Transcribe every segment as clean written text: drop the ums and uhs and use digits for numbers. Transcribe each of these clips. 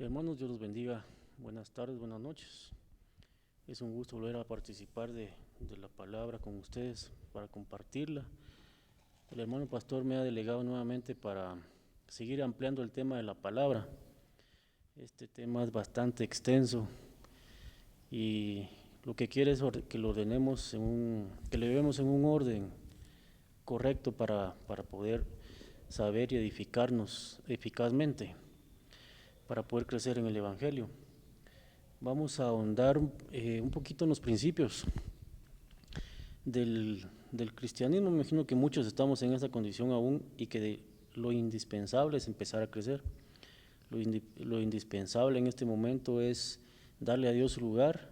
Hermanos, Dios los bendiga. Buenas tardes, buenas noches. Es un gusto volver a participar de la palabra con ustedes para compartirla. El hermano pastor me ha delegado nuevamente para seguir ampliando el tema de la palabra. Este tema es bastante extenso y lo que quiere es que lo ordenemos que le llevemos en un orden correcto para poder saber y edificarnos eficazmente, para poder crecer en el Evangelio. Vamos a ahondar un poquito en los principios del cristianismo. Me imagino que muchos estamos en esa condición aún y que lo indispensable es empezar a crecer. Lo indispensable en este momento es darle a Dios su lugar,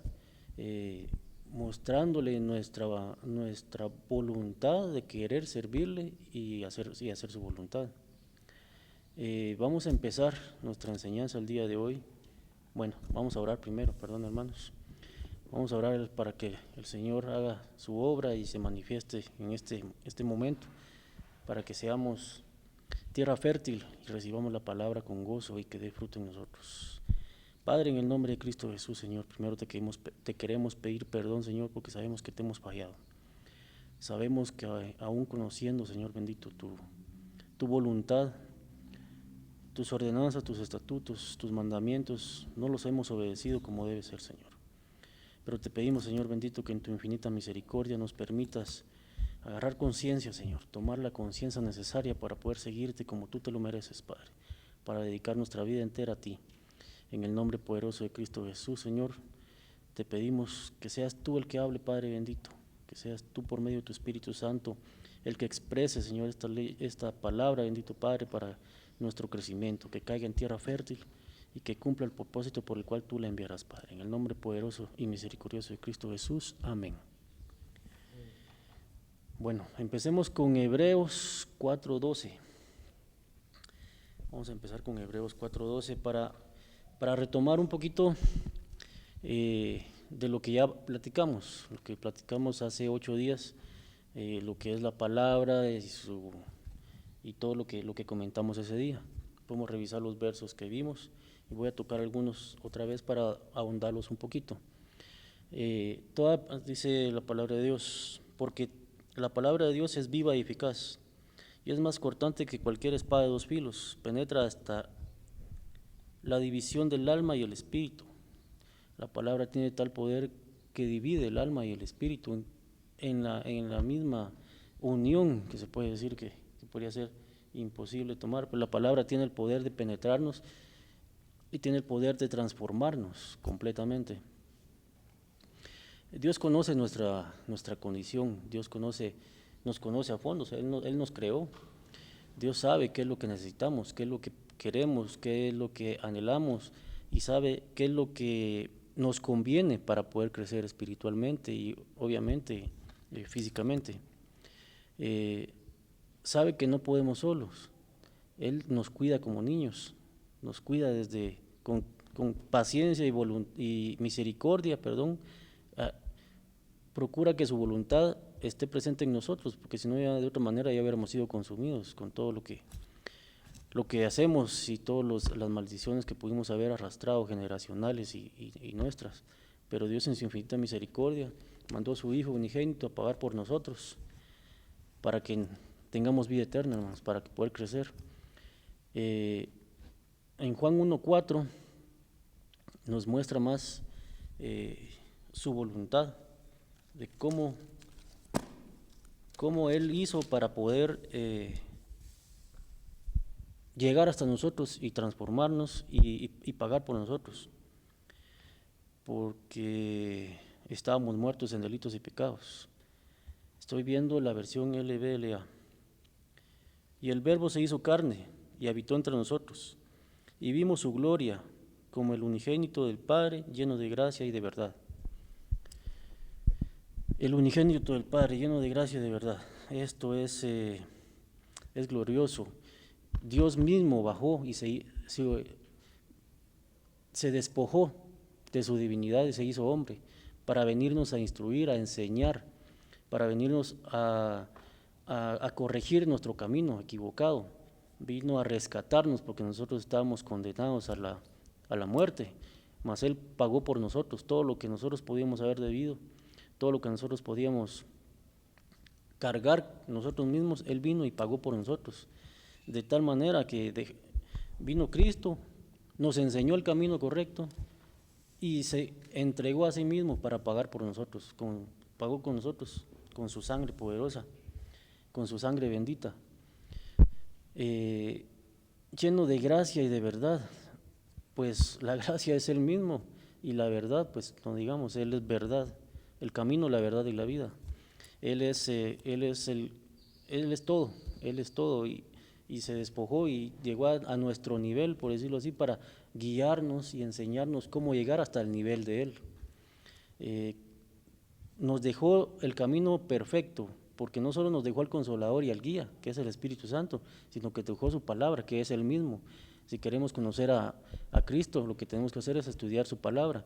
mostrándole nuestra voluntad de querer servirle y hacer su voluntad. Vamos a empezar nuestra enseñanza el día de hoy. Bueno, vamos a orar primero, perdón hermanos. Vamos a orar para que el Señor haga su obra y se manifieste en este momento, para que seamos tierra fértil y recibamos la palabra con gozo y que dé fruto en nosotros. Padre, en el nombre de Cristo Jesús, Señor, primero te queremos pedir perdón, Señor, porque sabemos que te hemos fallado. Sabemos que aún conociendo, Señor bendito, tu voluntad, tus ordenanzas, tus estatutos, tus mandamientos, no los hemos obedecido como debe ser, Señor. Pero te pedimos, Señor bendito, que en tu infinita misericordia nos permitas agarrar conciencia, Señor, tomar la conciencia necesaria para poder seguirte como tú te lo mereces, Padre, para dedicar nuestra vida entera a ti. En el nombre poderoso de Cristo Jesús, Señor, te pedimos que seas tú el que hable, Padre bendito, que seas tú por medio de tu Espíritu Santo el que exprese, Señor, esta palabra, bendito Padre, para nuestro crecimiento, que caiga en tierra fértil y que cumpla el propósito por el cual tú la enviarás, Padre. En el nombre poderoso y misericordioso de Cristo Jesús. Amén. Bueno, empecemos con Hebreos 4:12. Vamos a empezar con Hebreos 4:12 para retomar un poquito de lo que ya platicamos, lo que platicamos hace 8 días, lo que es la palabra y todo lo que comentamos ese día. Podemos revisar los versos que vimos y voy a tocar algunos otra vez para ahondarlos un poquito. Dice la palabra de Dios, porque la palabra de Dios es viva y eficaz y es más cortante que cualquier espada de 2 filos, penetra hasta la división del alma y el espíritu. La palabra tiene tal poder que divide el alma y el espíritu en la misma unión, que se puede decir que podría ser imposible tomar, pero la palabra tiene el poder de penetrarnos y tiene el poder de transformarnos completamente. Dios conoce nuestra condición, Dios nos conoce a fondo, o sea, Él nos creó. Dios sabe qué es lo que necesitamos, qué es lo que queremos, qué es lo que anhelamos y sabe qué es lo que nos conviene para poder crecer espiritualmente y obviamente físicamente. Sabe que no podemos solos. Él nos cuida como niños, nos cuida con paciencia y misericordia, procura que su voluntad esté presente en nosotros, porque si no, ya de otra manera ya hubiéramos sido consumidos con todo lo que hacemos y todas las maldiciones que pudimos haber arrastrado, generacionales y nuestras. Pero Dios en su infinita misericordia mandó a su Hijo unigénito a pagar por nosotros, para que tengamos vida eterna, hermanos, para poder crecer. En Juan 1:4 nos muestra más su voluntad, de cómo Él hizo para poder llegar hasta nosotros y transformarnos y pagar por nosotros, porque estábamos muertos en delitos y pecados. Estoy viendo la versión LBLA. Y el Verbo se hizo carne y habitó entre nosotros, y vimos su gloria como el unigénito del Padre, lleno de gracia y de verdad. El unigénito del Padre, lleno de gracia y de verdad. Esto es glorioso. Dios mismo bajó y se despojó de su divinidad y se hizo hombre para venirnos a instruir, a enseñar, para venirnos a corregir nuestro camino equivocado. Vino a rescatarnos porque nosotros estábamos condenados a a la muerte, mas Él pagó por nosotros todo lo que nosotros podíamos haber debido, todo lo que nosotros podíamos cargar nosotros mismos. Él vino y pagó por nosotros, de tal manera que vino Cristo, nos enseñó el camino correcto y se entregó a sí mismo para pagar por nosotros, pagó con nosotros, con su sangre poderosa, con su sangre bendita, lleno de gracia y de verdad. Pues la gracia es Él mismo y la verdad, pues no digamos, Él es verdad, el camino, la verdad y la vida. Él es todo, Él es todo, y se despojó y llegó a nuestro nivel, por decirlo así, para guiarnos y enseñarnos cómo llegar hasta el nivel de Él. Nos dejó el camino perfecto, porque no solo nos dejó al Consolador y al Guía, que es el Espíritu Santo, sino que dejó su palabra, que es Él mismo. Si queremos conocer a Cristo, lo que tenemos que hacer es estudiar su palabra,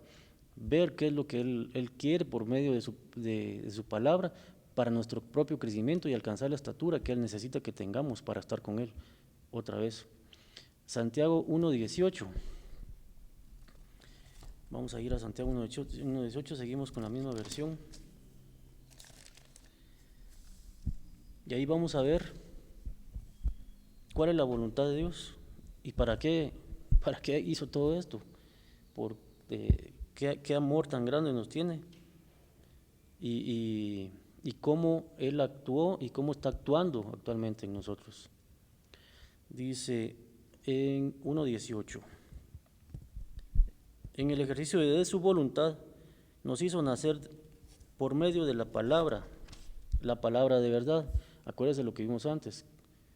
ver qué es lo que Él quiere por medio de su palabra, para nuestro propio crecimiento y alcanzar la estatura que Él necesita que tengamos para estar con Él. Otra vez, Santiago 1:18. Vamos a ir a Santiago 1:18, seguimos con la misma versión. Y ahí vamos a ver cuál es la voluntad de Dios y para qué hizo todo esto, qué amor tan grande nos tiene, y cómo Él actuó y cómo está actuando actualmente en nosotros. Dice en 1:18: en el ejercicio de su voluntad nos hizo nacer por medio de la palabra de verdad. Acuérdense lo que vimos antes,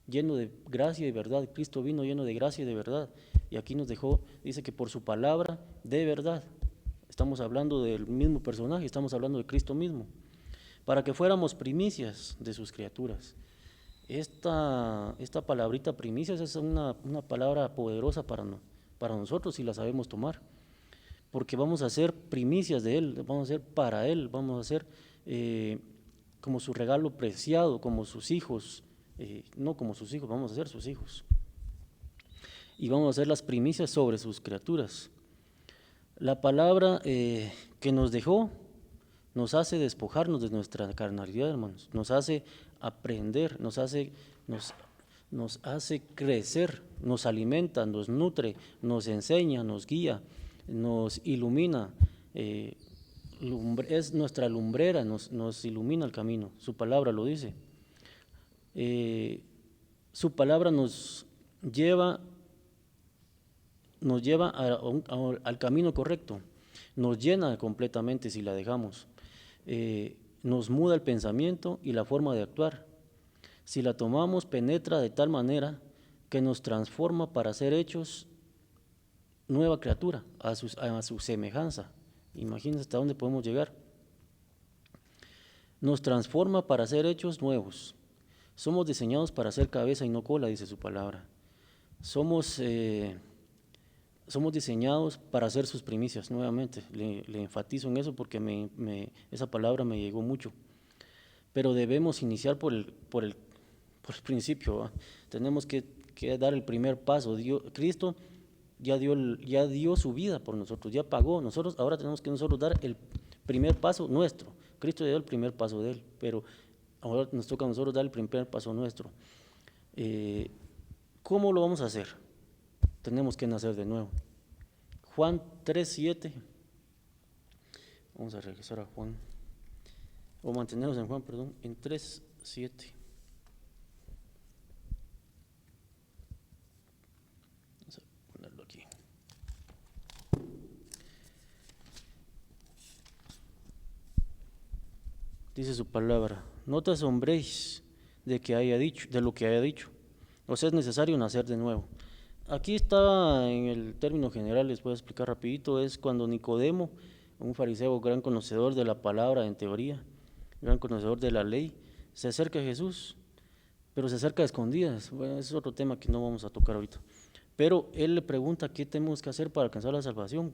lleno de gracia y verdad. Cristo vino lleno de gracia y de verdad, y aquí nos dejó, dice que por su palabra de verdad. Estamos hablando del mismo personaje, estamos hablando de Cristo mismo, para que fuéramos primicias de sus criaturas. Esta palabrita primicias es una palabra poderosa para nosotros si la sabemos tomar, porque vamos a ser primicias de Él, vamos a ser para Él, vamos a ser como su regalo preciado, como sus hijos, no como sus hijos, vamos a ser sus hijos, y vamos a ser las primicias sobre sus criaturas. La palabra que nos dejó nos hace despojarnos de nuestra carnalidad, hermanos, nos hace aprender, nos hace crecer, nos alimenta, nos nutre, nos enseña, nos guía, nos ilumina, es nuestra lumbrera, nos ilumina el camino. Su palabra lo dice. Su palabra nos lleva al camino correcto, nos llena completamente si la dejamos, nos muda el pensamiento y la forma de actuar. Si la tomamos, penetra de tal manera que nos transforma para ser hechos nueva criatura, a su semejanza. Imagínense hasta dónde podemos llegar. Nos transforma para ser hechos nuevos. Somos diseñados para ser cabeza y no cola, dice su palabra. Somos diseñados para ser sus primicias. Nuevamente, le enfatizo en eso porque esa palabra me llegó mucho. Pero debemos iniciar por el principio, ¿va? Tenemos que dar el primer paso. Cristo ya dio su vida por nosotros, ya pagó. Nosotros ahora tenemos que nosotros dar el primer paso nuestro. Cristo dio el primer paso de Él, pero ahora nos toca a nosotros dar el primer paso nuestro. ¿Cómo lo vamos a hacer? Tenemos que nacer de nuevo. Juan 3:7. Vamos a regresar a Juan, o mantenernos en Juan, perdón, en 3:7. Vamos a ponerlo aquí. Dice su palabra: no te asombréis de lo que haya dicho. O sea, es necesario nacer de nuevo. Aquí está en el término general, les voy a explicar rapidito, es cuando Nicodemo, un fariseo gran conocedor de la palabra en teoría, gran conocedor de la ley, se acerca a Jesús, pero se acerca a escondidas. Bueno, ese es otro tema que no vamos a tocar ahorita. Pero él le pregunta qué tenemos que hacer para alcanzar la salvación,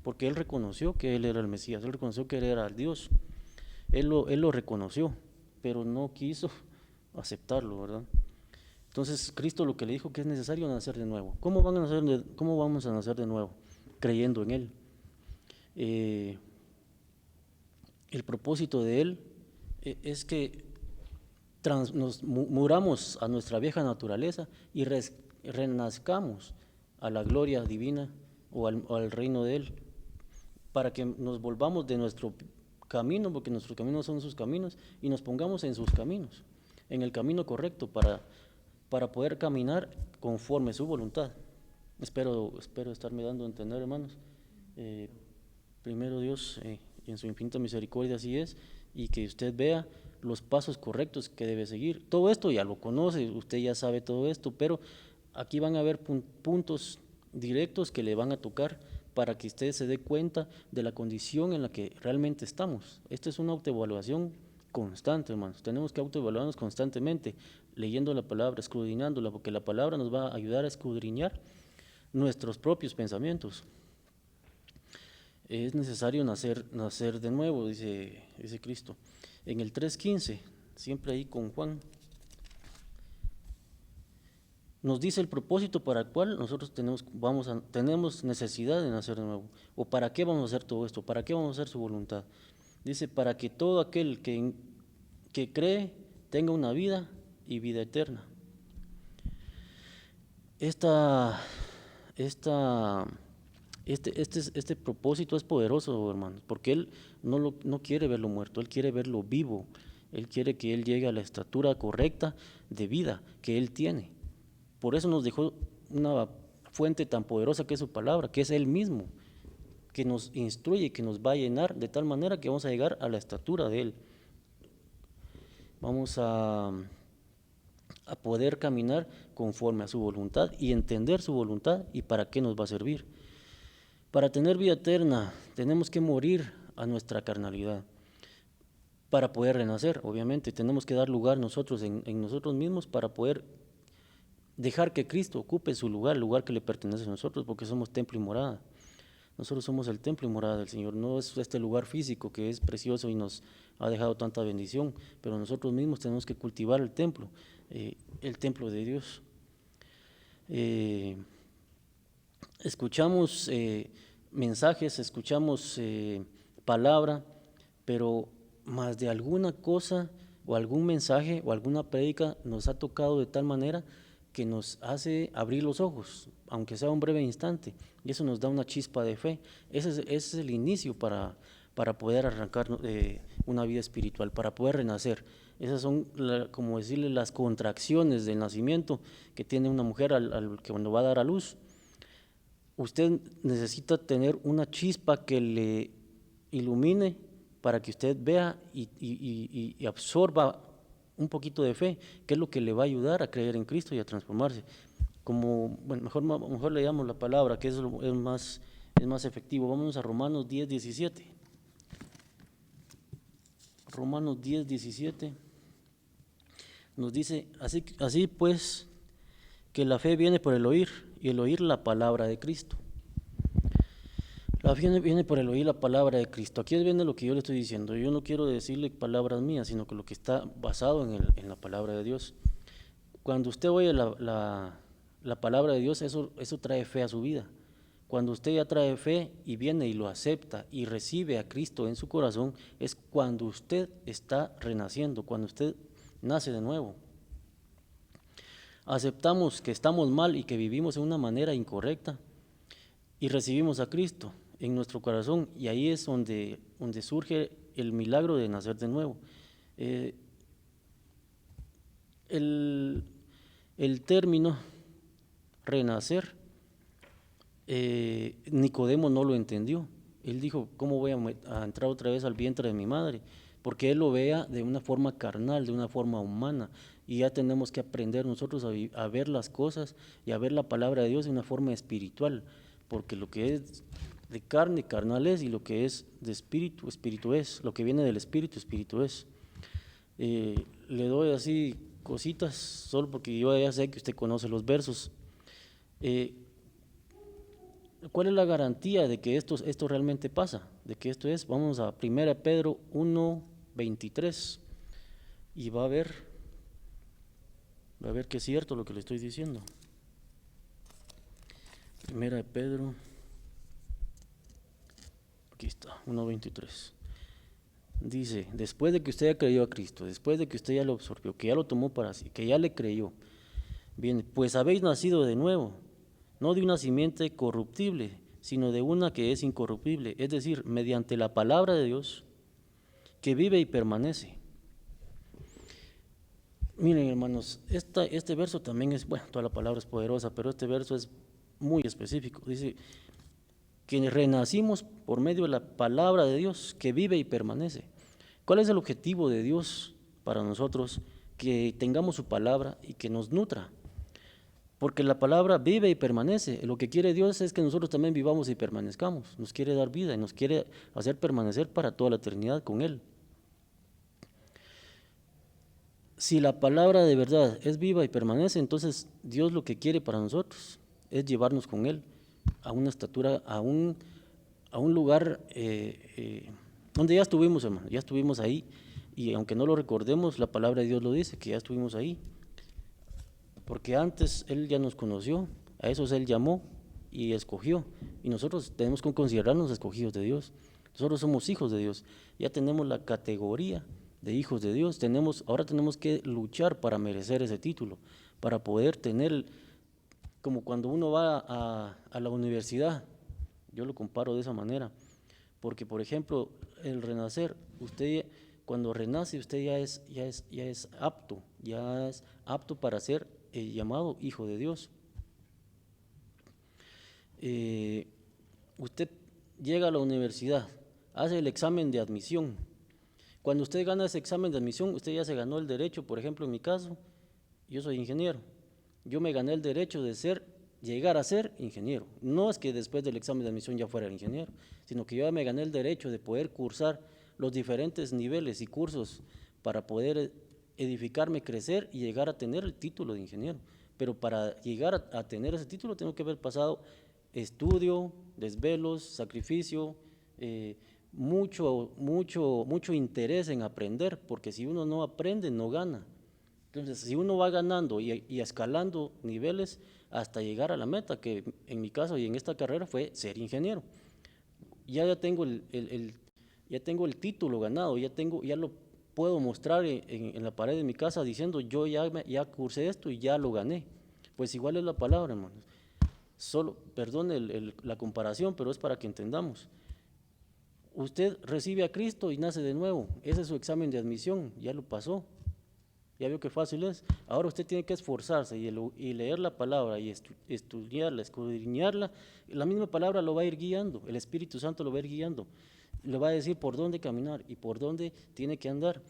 porque él reconoció que él era el Mesías, él reconoció que él era el Dios, él lo reconoció, pero no quiso aceptarlo, ¿verdad? Entonces Cristo lo que le dijo que es necesario nacer de nuevo. ¿Cómo vamos a nacer de nuevo? creyendo en Él. El propósito de Él es que nos muramos a nuestra vieja naturaleza y renazcamos a la gloria divina o al reino de Él, para que nos volvamos de nuestro camino, porque nuestros caminos son sus caminos, y nos pongamos en sus caminos, en el camino correcto, para poder caminar conforme su voluntad. Espero estarme dando a entender, hermanos. Primero Dios, en su infinita misericordia así es, y que usted vea los pasos correctos que debe seguir. Todo esto ya lo conoce, usted ya sabe todo esto, pero aquí van a haber puntos directos que le van a tocar para que usted se dé cuenta de la condición en la que realmente estamos. Esta es una autoevaluación constante, hermanos. Tenemos que autoevaluarnos constantemente, leyendo la palabra, escudriñándola, porque la palabra nos va a ayudar a escudriñar nuestros propios pensamientos. Es necesario nacer de nuevo, dice Cristo. En el 3:15, siempre ahí con Juan, nos dice el propósito para el cual nosotros tenemos necesidad de nacer de nuevo. ¿O para qué vamos a hacer todo esto? ¿Para qué vamos a hacer su voluntad? Dice, para que todo aquel que cree tenga una vida y vida eterna. Este propósito es poderoso, hermanos, porque Él no quiere verlo muerto, Él quiere verlo vivo. Él quiere que Él llegue a la estatura correcta de vida que Él tiene. Por eso nos dejó una fuente tan poderosa que es su palabra, que es Él mismo, que nos instruye, que nos va a llenar de tal manera que vamos a llegar a la estatura de Él. Vamos a poder caminar conforme a su voluntad y entender su voluntad y para qué nos va a servir. Para tener vida eterna tenemos que morir a nuestra carnalidad. Para poder renacer, obviamente, tenemos que dar lugar nosotros en nosotros mismos para poder dejar que Cristo ocupe su lugar, el lugar que le pertenece a nosotros, porque somos templo y morada. Nosotros somos el templo y morada del Señor, no es este lugar físico que es precioso y nos ha dejado tanta bendición, pero nosotros mismos tenemos que cultivar el templo de Dios. Escuchamos mensajes, escuchamos palabra, pero más de alguna cosa o algún mensaje o alguna prédica nos ha tocado de tal manera que nos hace abrir los ojos, aunque sea un breve instante, y eso nos da una chispa de fe. Ese es el inicio para poder arrancar una vida espiritual, para poder renacer. Esas son, como decirle, las contracciones del nacimiento que tiene una mujer que cuando va a dar a luz. Usted necesita tener una chispa que le ilumine para que usted vea y absorba un poquito de fe, que es lo que le va a ayudar a creer en Cristo y a transformarse. Mejor leamos la palabra, que es más efectivo. Vamos a Romanos 10:17. Romanos 10:17 nos dice, así pues, que la fe viene por el oír, y el oír la palabra de Cristo. La fe viene por el oír la palabra de Cristo. Aquí viene lo que yo le estoy diciendo. Yo no quiero decirle palabras mías, sino que lo que está basado en la palabra de Dios. Cuando usted oye la palabra de Dios, eso trae fe a su vida. Cuando usted ya trae fe y viene y lo acepta y recibe a Cristo en su corazón, es cuando usted está renaciendo, cuando usted nace de nuevo. Aceptamos que estamos mal y que vivimos de una manera incorrecta y recibimos a Cristo en nuestro corazón, y ahí es donde surge el milagro de nacer de nuevo. El término renacer, Nicodemo no lo entendió. Él dijo, ¿cómo voy a entrar otra vez al vientre de mi madre? Porque él lo vea de una forma carnal, de una forma humana, y ya tenemos que aprender nosotros a ver las cosas y a ver la palabra de Dios de una forma espiritual, porque lo que es de carne, carnal es, y lo que es de espíritu, espíritu es, lo que viene del espíritu, espíritu es. Le doy así cositas, solo porque yo ya sé que usted conoce los versos. ¿Cuál es la garantía de que esto realmente pasa? De que esto es, vamos a 1 Pedro 1:23 y va a ver que es cierto lo que le estoy diciendo. 1 Pedro 1:23. Dice, después de que usted ya creyó a Cristo, después de que usted ya lo absorbió, que ya lo tomó para sí, que ya le creyó, bien, pues habéis nacido de nuevo, no de una simiente corruptible, sino de una que es incorruptible, es decir, mediante la palabra de Dios, que vive y permanece. Miren, hermanos, este verso también es, bueno, toda la palabra es poderosa, pero este verso es muy específico. Dice que renacimos por medio de la palabra de Dios, que vive y permanece. ¿Cuál es el objetivo de Dios para nosotros? Que tengamos su palabra y que nos nutra. Porque la palabra vive y permanece. Lo que quiere Dios es que nosotros también vivamos y permanezcamos. Nos quiere dar vida y nos quiere hacer permanecer para toda la eternidad con Él. Si la palabra de verdad es viva y permanece, entonces Dios lo que quiere para nosotros es llevarnos con Él a una estatura, a un lugar donde ya estuvimos, hermano, ya estuvimos ahí, y aunque no lo recordemos, la palabra de Dios lo dice, que ya estuvimos ahí, porque antes Él ya nos conoció, a esos Él llamó y escogió, y nosotros tenemos que considerarnos escogidos de Dios. Nosotros somos hijos de Dios, ya tenemos la categoría de hijos de Dios, ahora tenemos que luchar para merecer ese título, para poder tener, como cuando uno va a la universidad, yo lo comparo de esa manera, porque por ejemplo, el renacer, usted cuando renace, usted ya es apto para ser llamado hijo de Dios. Usted llega a la universidad, hace el examen de admisión. Cuando usted gana ese examen de admisión, usted ya se ganó el derecho. Por ejemplo, en mi caso, yo soy ingeniero. Yo me gané el derecho de llegar a ser ingeniero. No es que después del examen de admisión ya fuera ingeniero, sino que yo ya me gané el derecho de poder cursar los diferentes niveles y cursos para poder edificarme, crecer y llegar a tener el título de ingeniero. Pero para llegar a tener ese título tengo que haber pasado estudio, desvelos, sacrificio, mucho interés en aprender, porque si uno no aprende, no gana. Entonces, si uno va ganando y escalando niveles hasta llegar a la meta, que en mi caso y en esta carrera fue ser ingeniero, ya tengo ya tengo el título ganado, ya lo puedo mostrar en la pared de mi casa diciendo yo ya cursé esto y ya lo gané. Pues igual es la palabra, hermanos. Solo, perdone la comparación, pero es para que entendamos. Usted recibe a Cristo y nace de nuevo. Ese es su examen de admisión, ya lo pasó. Ya vio qué fácil es. Ahora usted tiene que esforzarse y leer la palabra y estudiarla, escudriñarla. La misma palabra lo va a ir guiando, el Espíritu Santo lo va a ir guiando. Le va a decir por dónde caminar y por dónde tiene que andar.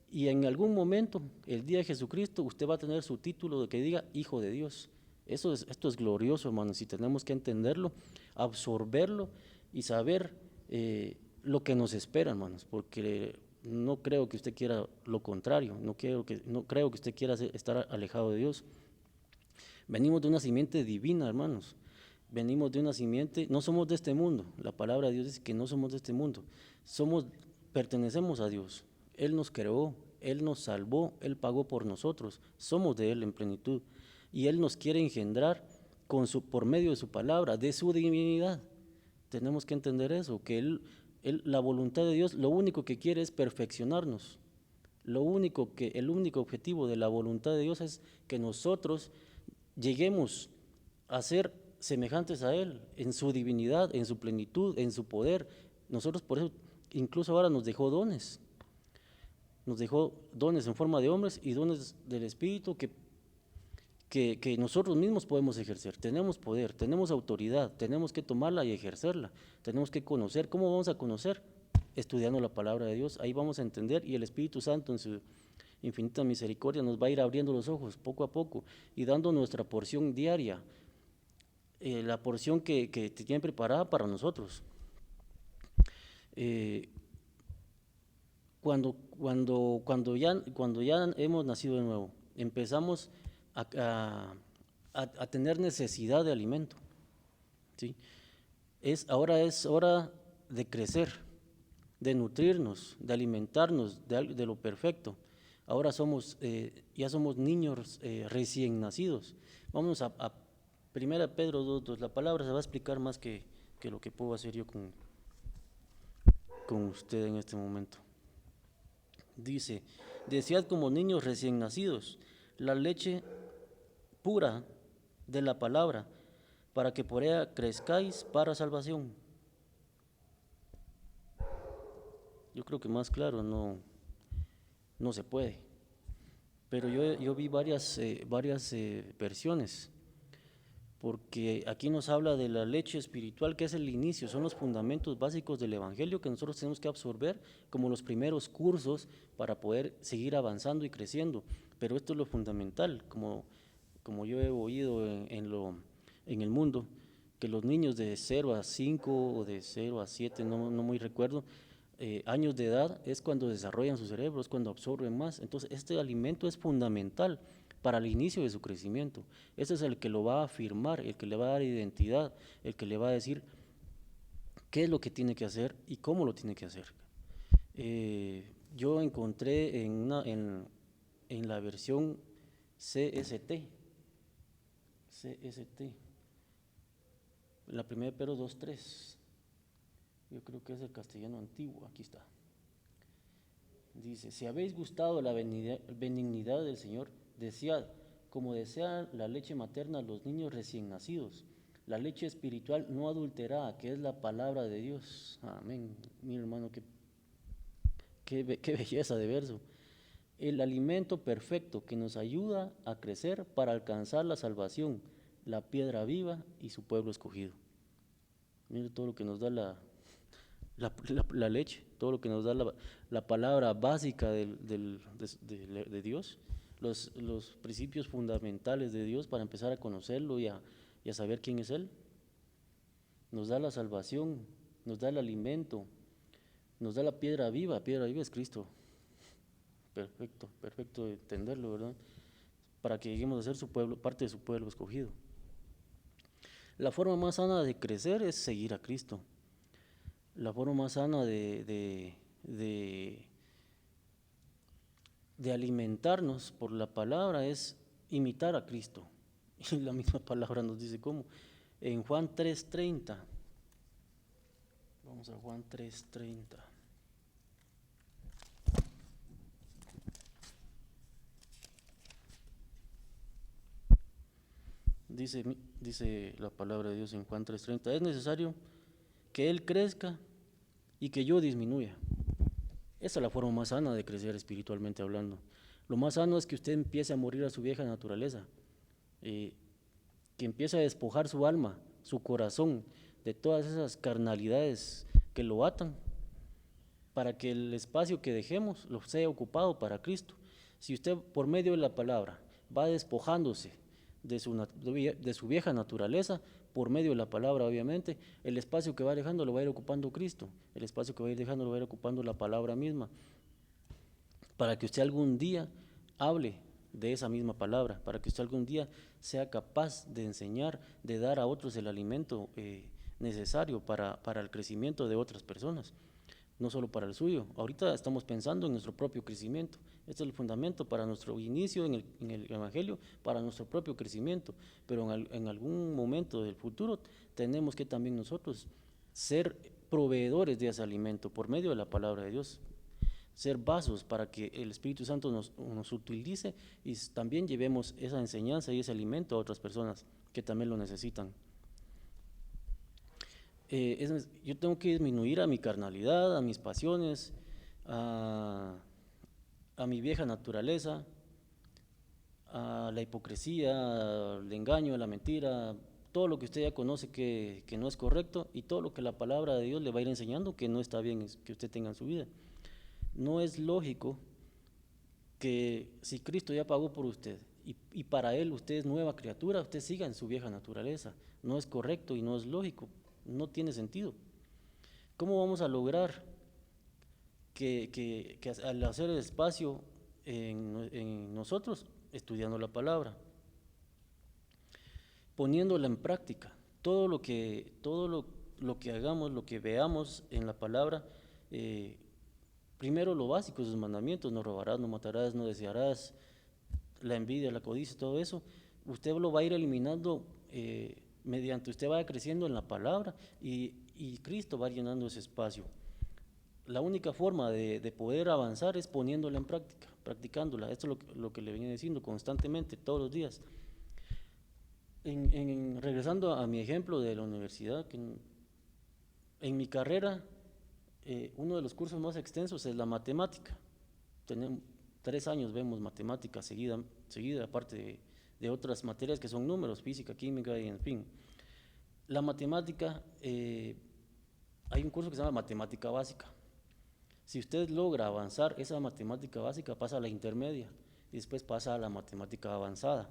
Y en algún momento, el día de Jesucristo, usted va a tener su título de que diga Hijo de Dios. Esto es glorioso, hermanos, y tenemos que entenderlo, absorberlo y saber lo que nos espera, hermanos, porque no creo que usted quiera lo contrario, no creo que usted quiera estar alejado de Dios. Venimos de una simiente divina, hermanos. Venimos de una simiente, no somos de este mundo. La palabra de Dios dice que no somos de este mundo. Pertenecemos a Dios. Él nos creó, Él nos salvó, Él pagó por nosotros. Somos de Él en plenitud. Y Él nos quiere engendrar por medio de su palabra, de su divinidad. Tenemos que entender eso, que la voluntad de Dios, lo único que quiere es perfeccionarnos. El único objetivo de la voluntad de Dios es que nosotros lleguemos a ser semejantes a Él en su divinidad, en su plenitud, en su poder. Nosotros por eso incluso ahora nos dejó dones en forma de hombres y dones del Espíritu que nosotros mismos podemos ejercer. Tenemos poder, tenemos autoridad, tenemos que tomarla y ejercerla, tenemos que conocer. ¿Cómo vamos a conocer? Estudiando la palabra de Dios, ahí vamos a entender, y el Espíritu Santo en su infinita misericordia nos va a ir abriendo los ojos poco a poco y dando nuestra porción diaria, la porción que tiene preparada para nosotros. Cuando ya hemos nacido de nuevo, empezamos a tener necesidad de alimento, ¿sí? Ahora es hora de crecer, de nutrirnos, de alimentarnos de lo perfecto. Ahora ya somos niños recién nacidos. Vamos a 1 Pedro 2:2. La palabra se va a explicar más que lo que puedo hacer yo con con usted en este momento. Dice, desead como niños recién nacidos la leche pura de la palabra, para que por ella crezcáis para salvación. Yo creo que más claro no se puede, pero yo vi varias versiones, porque aquí nos habla de la leche espiritual, que es el inicio, son los fundamentos básicos del Evangelio que nosotros tenemos que absorber como los primeros cursos para poder seguir avanzando y creciendo. Pero esto es lo fundamental, como yo he oído en el mundo, que los niños de 0 a 5 o de 0 a 7, no muy recuerdo, años de edad, es cuando desarrollan su cerebro, es cuando absorben más. Entonces, este alimento es fundamental para el inicio de su crecimiento. Ese es el que lo va a afirmar, el que le va a dar identidad, el que le va a decir qué es lo que tiene que hacer y cómo lo tiene que hacer. Yo encontré en la versión CST, la primera Pedro 2:3, yo creo que es el castellano antiguo, aquí está. Dice, si habéis gustado la benignidad del Señor, desead, como desean la leche materna los niños recién nacidos, la leche espiritual no adulterada, que es la palabra de Dios. Amén. Mi hermano, qué belleza de verso. El alimento perfecto que nos ayuda a crecer para alcanzar la salvación, la piedra viva y su pueblo escogido. Mire todo lo que nos da la leche, todo lo que nos da la palabra básica de Dios, los principios fundamentales de Dios para empezar a conocerlo y a saber quién es Él. Nos da la salvación, nos da el alimento, nos da la piedra viva es Cristo. Perfecto entenderlo, ¿verdad? Para que lleguemos a ser su pueblo, parte de su pueblo escogido. La forma más sana de crecer es seguir a Cristo. La forma más sana de alimentarnos por la palabra es imitar a Cristo. Y la misma palabra nos dice cómo. En Juan 3:30, vamos a Juan 3:30. Dice la palabra de Dios en Juan 3:30, es necesario que Él crezca y que yo disminuya. Esa es la forma más sana de crecer espiritualmente hablando. Lo más sano es que usted empiece a morir a su vieja naturaleza, que empiece a despojar su alma, su corazón, de todas esas carnalidades que lo atan, para que el espacio que dejemos lo sea ocupado para Cristo. Si usted por medio de la palabra va despojándose de su vieja naturaleza, por medio de la palabra obviamente, el espacio que va dejando lo va a ir ocupando Cristo, el espacio que va a ir dejando lo va a ir ocupando la palabra misma, para que usted algún día hable de esa misma palabra, para que usted algún día sea capaz de enseñar, de dar a otros el alimento necesario para el crecimiento de otras personas, no solo para el suyo. Ahorita estamos pensando en nuestro propio crecimiento. Este es el fundamento para nuestro inicio en el Evangelio, para nuestro propio crecimiento, pero en algún momento del futuro tenemos que también nosotros ser proveedores de ese alimento por medio de la palabra de Dios, ser vasos para que el Espíritu Santo nos utilice y también llevemos esa enseñanza y ese alimento a otras personas que también lo necesitan. Yo tengo que disminuir a mi carnalidad, a mis pasiones, a mi vieja naturaleza, a la hipocresía, al engaño, a la mentira, todo lo que usted ya conoce que no es correcto y todo lo que la palabra de Dios le va a ir enseñando que no está bien que usted tenga en su vida. No es lógico que si Cristo ya pagó por usted y para Él usted es nueva criatura, usted siga en su vieja naturaleza. No es correcto y no es lógico, no tiene sentido. ¿Cómo vamos a lograr que al hacer el espacio en nosotros, estudiando la palabra, poniéndola en práctica? Todo lo que hagamos, lo que veamos en la palabra, primero lo básico, sus mandamientos: no robarás, no matarás, no desearás, la envidia, la codicia, todo eso, usted lo va a ir eliminando mediante usted vaya creciendo en la palabra y Cristo va llenando ese espacio. la única forma de poder avanzar es poniéndola en práctica, practicándola. Esto es lo que le venía diciendo constantemente, todos los días. Regresando a mi ejemplo de la universidad, que en mi carrera, uno de los cursos más extensos es la matemática. Tenemos 3 años, vemos matemática seguida aparte de otras materias que son números, física, química y en fin. La matemática, hay un curso que se llama matemática básica. Si usted logra avanzar esa matemática básica, pasa a la intermedia y después pasa a la matemática avanzada.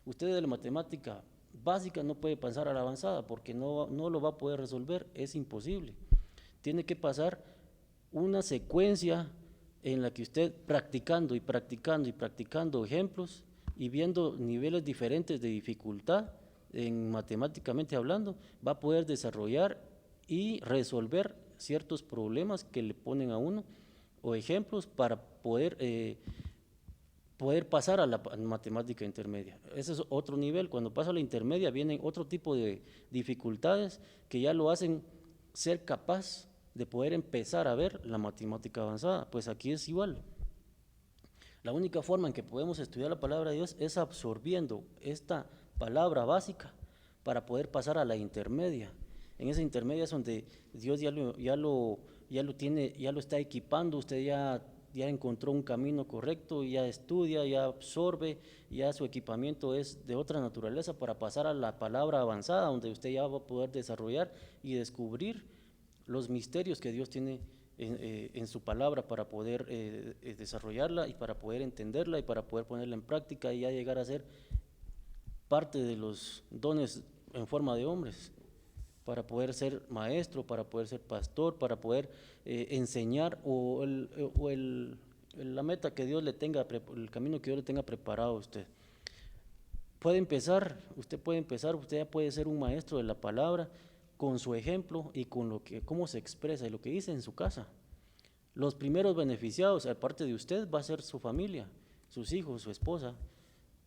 Usted de la matemática básica no puede pasar a la avanzada porque no lo va a poder resolver, es imposible. Tiene que pasar una secuencia en la que usted practicando y practicando y practicando ejemplos y viendo niveles diferentes de dificultad, matemáticamente hablando, va a poder desarrollar y resolver ciertos problemas que le ponen a uno o ejemplos para poder pasar a la matemática intermedia. Ese es otro nivel. Cuando pasa a la intermedia vienen otro tipo de dificultades que ya lo hacen ser capaz de poder empezar a ver la matemática avanzada. Pues aquí es igual. La única forma en que podemos estudiar la palabra de Dios es absorbiendo esta palabra básica para poder pasar a la intermedia. En esa intermedia es donde Dios ya lo tiene, ya lo está equipando, usted ya encontró un camino correcto, ya estudia, ya absorbe, ya su equipamiento es de otra naturaleza para pasar a la palabra avanzada, donde usted ya va a poder desarrollar y descubrir los misterios que Dios tiene en su palabra para poder desarrollarla y para poder entenderla y para poder ponerla en práctica y ya llegar a ser parte de los dones en forma de hombres, para poder ser maestro, para poder ser pastor, para poder enseñar la meta que Dios le tenga, el camino que Dios le tenga preparado a usted. Usted puede empezar, usted ya puede ser un maestro de la palabra con su ejemplo y con cómo se expresa y lo que dice en su casa. Los primeros beneficiados, aparte de usted, va a ser su familia, sus hijos, su esposa,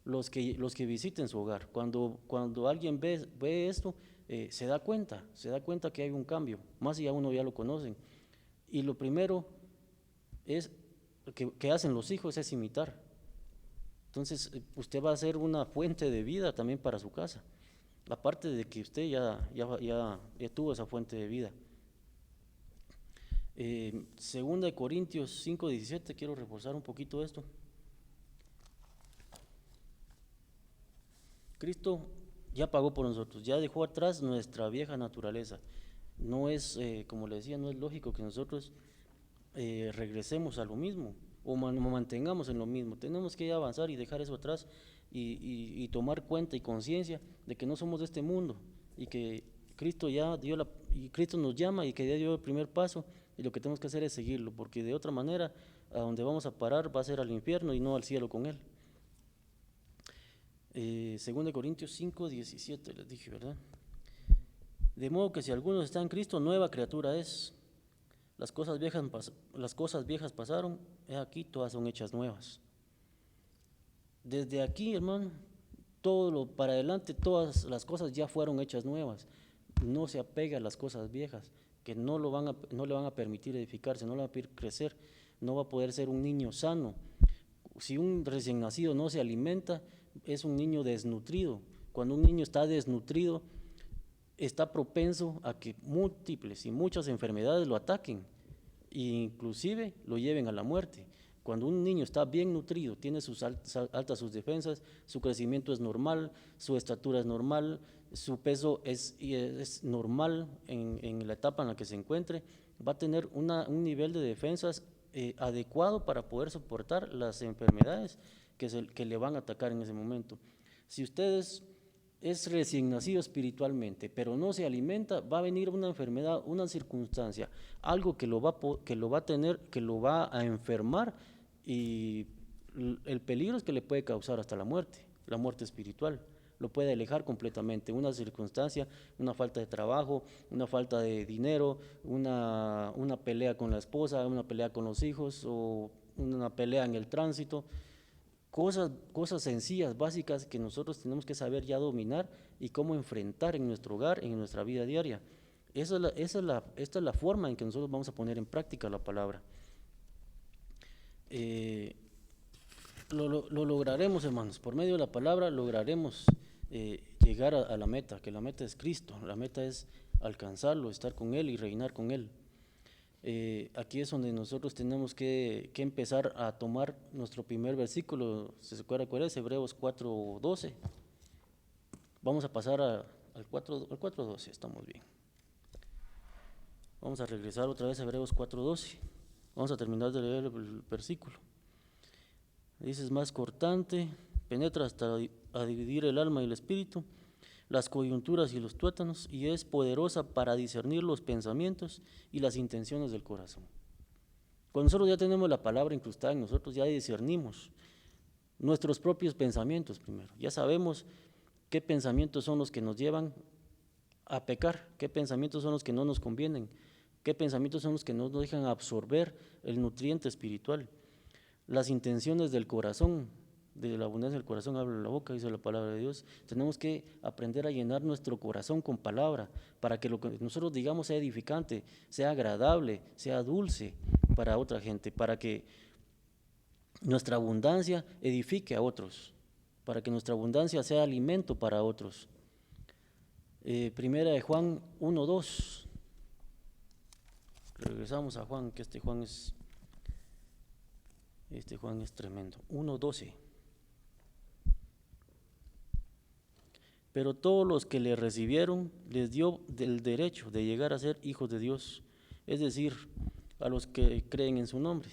los que visiten su hogar. Cuando alguien ve esto, se da cuenta que hay un cambio, más si a uno ya lo conocen. Y lo primero es que hacen los hijos es imitar. Entonces, usted va a ser una fuente de vida también para su casa, aparte de que usted ya tuvo esa fuente de vida. Segunda de Corintios 5:17, quiero reforzar un poquito esto. Cristo ya pagó por nosotros, ya dejó atrás nuestra vieja naturaleza. No es, como le decía, no es lógico que nosotros regresemos a lo mismo o mantengamos en lo mismo. Tenemos que avanzar y dejar eso atrás y tomar cuenta y conciencia de que no somos de este mundo y que Cristo Cristo nos llama y que ya dio el primer paso y lo que tenemos que hacer es seguirlo, porque de otra manera a donde vamos a parar va a ser al infierno y no al cielo con él. 2 Corintios 5:17 les dije, ¿verdad? De modo que si alguno está en Cristo, nueva criatura es. Las cosas viejas pasaron, he aquí todas son hechas nuevas. Desde aquí, hermano, para adelante, todas las cosas ya fueron hechas nuevas. No se apegue a las cosas viejas, que no le van a permitir edificarse, no le van a permitir crecer, no va a poder ser un niño sano. Si un recién nacido no se alimenta, es un niño desnutrido. Cuando un niño está desnutrido, está propenso a que múltiples y muchas enfermedades lo ataquen e inclusive lo lleven a la muerte. Cuando un niño está bien nutrido, tiene altas sus defensas, su crecimiento es normal, su estatura es normal, su peso es normal en la etapa en la que se encuentre, va a tener un nivel de defensas adecuado para poder soportar las enfermedades que le van a atacar en ese momento. Si ustedes es recién nacido espiritualmente, pero no se alimenta, va a venir una enfermedad, una circunstancia, algo que lo va a enfermar, y el peligro es que le puede causar hasta la muerte espiritual, lo puede alejar completamente, una circunstancia, una falta de trabajo, una falta de dinero, una pelea con la esposa, una pelea con los hijos o una pelea en el tránsito. Cosas sencillas, básicas que nosotros tenemos que saber ya dominar y cómo enfrentar en nuestro hogar, en nuestra vida diaria. Esta es la forma en que nosotros vamos a poner en práctica la palabra. Eh, lo lograremos, hermanos, por medio de la palabra lograremos llegar a la meta, que la meta es Cristo, la meta es alcanzarlo, estar con Él y reinar con Él. Aquí es donde nosotros tenemos que empezar a tomar nuestro primer versículo, si se acuerda cuál es, Hebreos 4:12. Vamos a pasar al 4:12, estamos bien. Vamos a regresar otra vez a Hebreos 4:12. Vamos a terminar de leer el versículo. Dice: es más cortante, penetra hasta a dividir el alma y el espíritu, las coyunturas y los tuétanos, y es poderosa para discernir los pensamientos y las intenciones del corazón. Cuando nosotros ya tenemos la palabra incrustada en nosotros, ya discernimos nuestros propios pensamientos primero. Ya sabemos qué pensamientos son los que nos llevan a pecar, qué pensamientos son los que no nos convienen, qué pensamientos son los que no nos dejan absorber el nutriente espiritual. Las intenciones del corazón, de la abundancia del corazón habla la boca, dice la palabra de Dios. Tenemos que aprender a llenar nuestro corazón con palabra, para que lo que nosotros digamos sea edificante, sea agradable, sea dulce para otra gente, para que nuestra abundancia edifique a otros, para que nuestra abundancia sea alimento para otros. Primera de Juan 1:2. Regresamos a Juan, que este Juan es tremendo. 1:12. Pero todos los que le recibieron les dio el derecho de llegar a ser hijos de Dios, es decir, a los que creen en su nombre.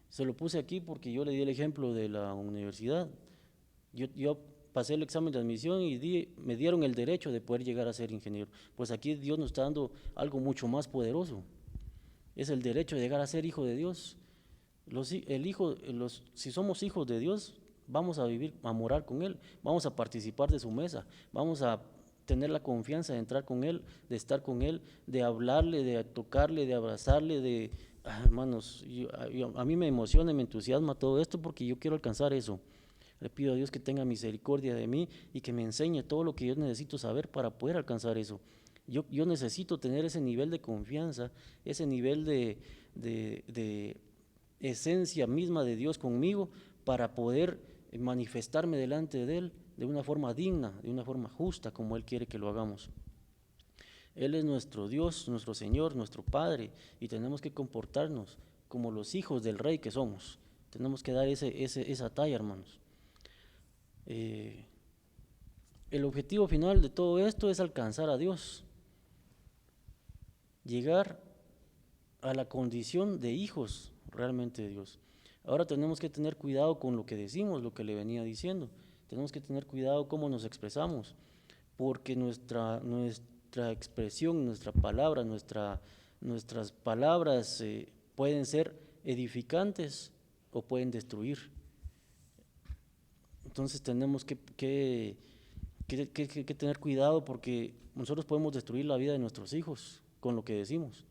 Se lo puse aquí porque yo le di el ejemplo de la universidad. Yo pasé el examen de admisión y me dieron el derecho de poder llegar a ser ingeniero. Pues aquí Dios nos está dando algo mucho más poderoso. Es el derecho de llegar a ser hijo de Dios. Si somos hijos de Dios, vamos a vivir, a morar con Él, vamos a participar de su mesa, vamos a tener la confianza de entrar con Él, de estar con Él, de hablarle, de tocarle, de abrazarle, hermanos, a mí me emociona y me entusiasma todo esto porque yo quiero alcanzar eso. Le pido a Dios que tenga misericordia de mí y que me enseñe todo lo que yo necesito saber para poder alcanzar eso. Yo necesito tener ese nivel de confianza, ese nivel de esencia misma de Dios conmigo para poder manifestarme delante de Él de una forma digna, de una forma justa, como Él quiere que lo hagamos. Él es nuestro Dios, nuestro Señor, nuestro Padre, y tenemos que comportarnos como los hijos del Rey que somos. Tenemos que dar esa talla, hermanos. El objetivo final de todo esto es alcanzar a Dios, llegar a la condición de hijos realmente de Dios. Ahora tenemos que tener cuidado con lo que decimos, lo que le venía diciendo. Tenemos que tener cuidado cómo nos expresamos, porque nuestra expresión, nuestra palabra, nuestras palabras pueden ser edificantes o pueden destruir. Entonces tenemos que tener cuidado, porque nosotros podemos destruir la vida de nuestros hijos con lo que decimos,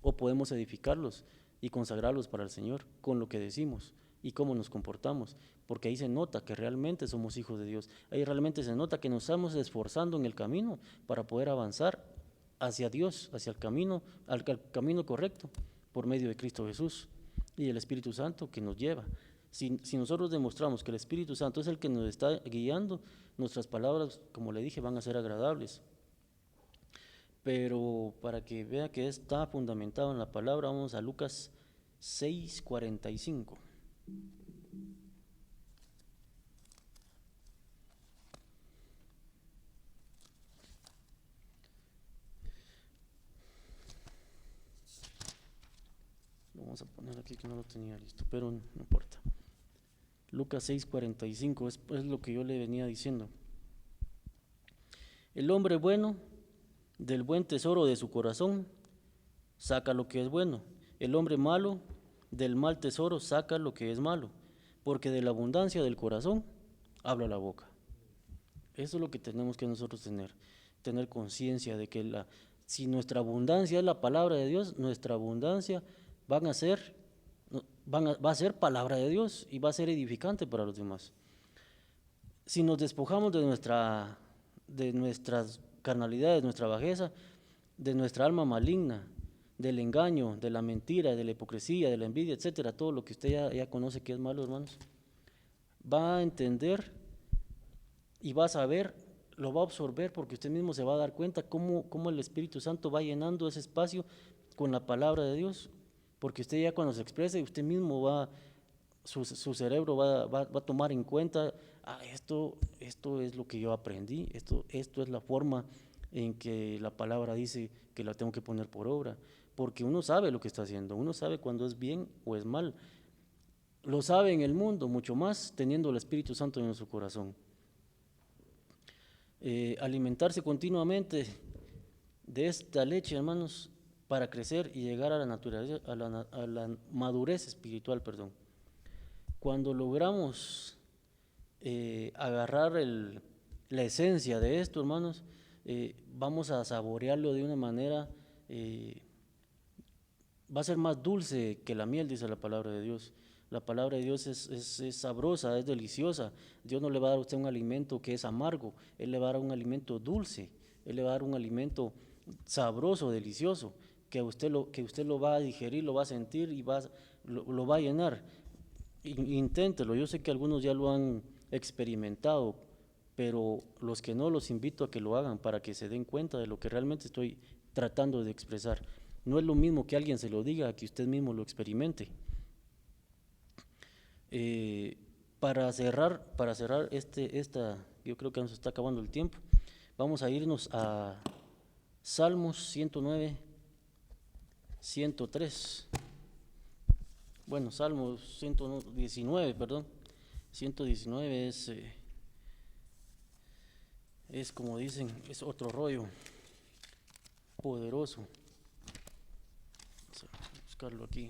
o podemos edificarlos y consagrarlos para el Señor con lo que decimos y cómo nos comportamos, porque ahí se nota que realmente somos hijos de Dios. Ahí realmente se nota que nos estamos esforzando en el camino para poder avanzar hacia Dios, hacia el camino, al camino correcto, por medio de Cristo Jesús y el Espíritu Santo que nos lleva. Si nosotros demostramos que el Espíritu Santo es el que nos está guiando, nuestras palabras, como le dije, van a ser agradables. Pero para que vea que está fundamentado en la palabra, vamos a Lucas 6:45. Lo vamos a poner aquí que no lo tenía listo, pero no importa. Lucas 6:45 es lo que yo le venía diciendo. El hombre bueno, del buen tesoro de su corazón, saca lo que es bueno. El hombre malo, del mal tesoro, saca lo que es malo, porque de la abundancia del corazón habla la boca. Eso es lo que tenemos que nosotros tener conciencia de que si nuestra abundancia es la palabra de Dios, nuestra abundancia va a ser palabra de Dios y va a ser edificante para los demás. Si nos despojamos de nuestras carnalidades, nuestra bajeza, de nuestra alma maligna, del engaño, de la mentira, de la hipocresía, de la envidia, etcétera, todo lo que usted ya conoce que es malo, hermanos, va a entender y va a saber, lo va a absorber, porque usted mismo se va a dar cuenta cómo el Espíritu Santo va llenando ese espacio con la palabra de Dios, porque usted ya cuando se exprese, usted mismo su cerebro va a tomar en cuenta, esto es lo que yo aprendí, esto es la forma en que la palabra dice que la tengo que poner por obra, porque uno sabe lo que está haciendo, uno sabe cuando es bien o es mal, lo sabe en el mundo, mucho más teniendo el Espíritu Santo en su corazón. Alimentarse continuamente de esta leche, hermanos, para crecer y llegar a la naturaleza, a la madurez espiritual, perdón. Cuando logramos agarrar la esencia de esto, hermanos, vamos a saborearlo de una manera, va a ser más dulce que la miel, dice la palabra de Dios. La palabra de Dios es sabrosa, es deliciosa. Dios no le va a dar a usted un alimento que es amargo, Él le va a dar un alimento dulce, Él le va a dar un alimento sabroso, delicioso, que usted lo va a digerir, lo va a sentir y lo va a llenar. Inténtelo, yo sé que algunos ya lo han experimentado, pero los que no, los invito a que lo hagan para que se den cuenta de lo que realmente estoy tratando de expresar. No es lo mismo que alguien se lo diga, que usted mismo lo experimente. Para cerrar yo creo que nos está acabando el tiempo, vamos a irnos a Salmos 109, 103. Bueno, Salmos 119, perdón. 119 es como dicen, es otro rollo poderoso. Vamos a buscarlo aquí.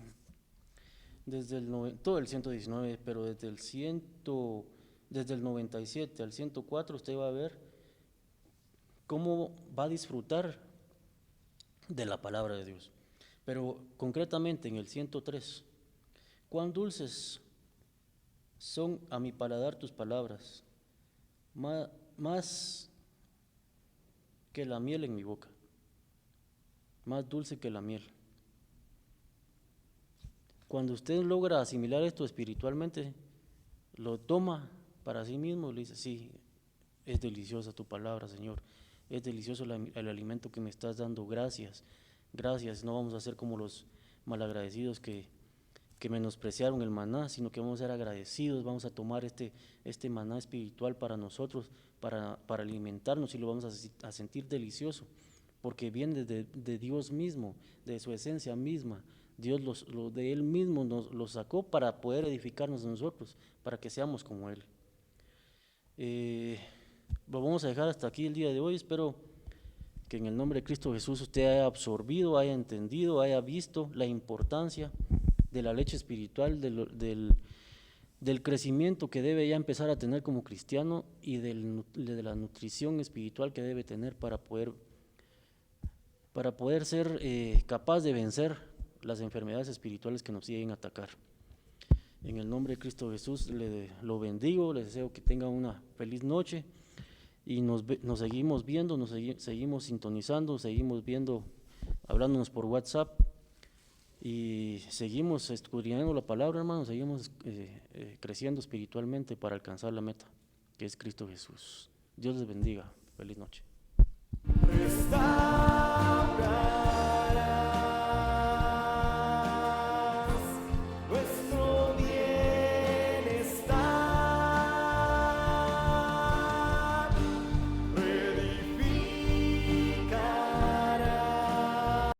Todo el 119, pero desde el 97 al 104 usted va a ver cómo va a disfrutar de la palabra de Dios. Pero concretamente en el 103, cuán dulces son a mi paladar tus palabras, más que la miel en mi boca, más dulce que la miel. Cuando usted logra asimilar esto espiritualmente, lo toma para sí mismo y le dice, sí, es deliciosa tu palabra, Señor, es delicioso el alimento que me estás dando, gracias, gracias. No vamos a ser como los malagradecidos que menospreciaron el maná, sino que vamos a ser agradecidos, vamos a tomar este maná espiritual para nosotros, para alimentarnos, y lo vamos a sentir delicioso, porque viene de Dios mismo, de su esencia misma. Dios de Él mismo nos lo sacó para poder edificarnos a nosotros, para que seamos como Él. Lo vamos a dejar hasta aquí el día de hoy. Espero que en el nombre de Cristo Jesús usted haya absorbido, haya entendido, haya visto la importancia de la leche espiritual, del crecimiento que debe ya empezar a tener como cristiano, y de la nutrición espiritual que debe tener para poder ser capaz de vencer las enfermedades espirituales que nos siguen a atacar. En el nombre de Cristo Jesús lo bendigo, les deseo que tengan una feliz noche, y nos seguimos viendo, seguimos sintonizando, seguimos viendo, hablándonos por WhatsApp, y seguimos escudriñando la palabra, hermanos, seguimos creciendo espiritualmente para alcanzar la meta, que es Cristo Jesús. Dios les bendiga. Feliz noche.